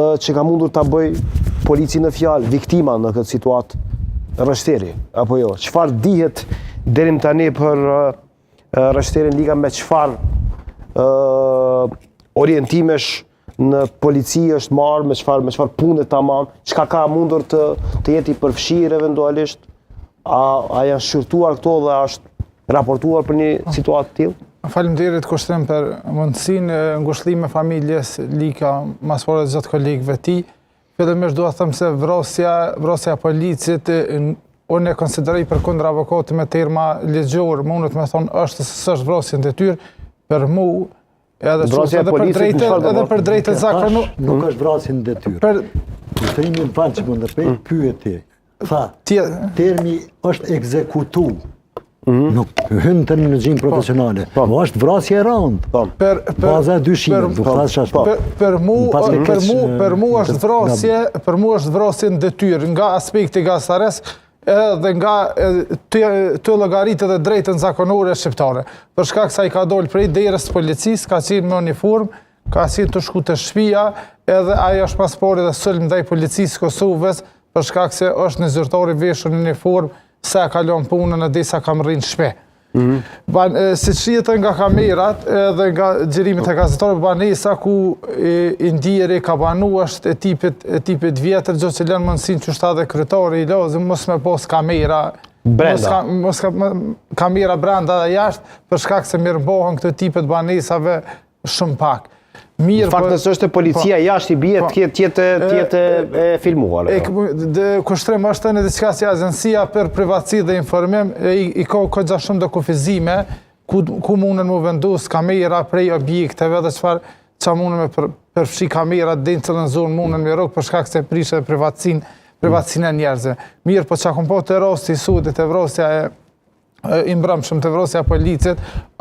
që ka mundur ta bëj polici në fjalë viktima në këtë situatë rështeri, apo jo? Çfarë dihet deri më tani për rështerin Liga, me çfarë orientimesh në polici është marrë, me çfarë pune tamam, çka ka mundur të jetë i përfshirë eventualisht? A janë shqyrtuar këto dhe është raportuar për një situatë të tillë? Faleminderit Kushtrim për mundësinë e ngushëllimit me familjes Lika, mas pore të gjithë kolegëve të tij. Fillimisht dua të them se vrasja e policit unë e konsideroj përkundër avokatit me terma ligjor, mundet me thonë është se s'është vrasje detyrë, për mua edhe për drejtë zakonore. Nuk është vrasje detyrë. Kushtrimi në fakt që më ndërprej pyeti. Tha, termi është ekzekutu. Nuk hyn terminologjinë profesionale. Po është vrasje e rëndë. Baza e dyshimit, do thash ashtu. Për mua është vrasje detyrë nga aspekti gazares edhe nga të llogaritë dhe drejtën zakonore shqiptare. Për shkak se ai ka dalë prej derës së policisë, ka qenë me uniformë, ka qenë të shku të shtëpia, edhe ai është pas pore dhe sulm ndaj policisë Kosovës, për shkak se është një zyrtar i veshur në uniformë, sa ka lënë punën e disa kam rrinë shtëpi. Si shihet nga kamerat edhe nga xhirimet e gazetarëve, banesa ku i ndjeri ka banu është e tipit vjetër, gjë që lënë mundësinë që është edhe kryetari i lozëm mos me pas kamera brenda. Kamera brenda dhe jashtë, për shkak se mirëmbohen këto tipet banesave shumë pak. Në fakt nëse është policia jashtë i bie tjetë e filmuar. Kushtrim është në diçka si Agencia për Privatësi dhe Informim, i ka shumë dokufizime ku mundën më vendos kamera prej objekteve dhe çfarë mundën me përfshi kamera dhe në cilën zonë mundën me rrok për shkak se prishe privatësinë e njerëzve. Mirë, po çka kom po të rasti i sudit e vrasja e mbrëmshëm të vrasja e policit,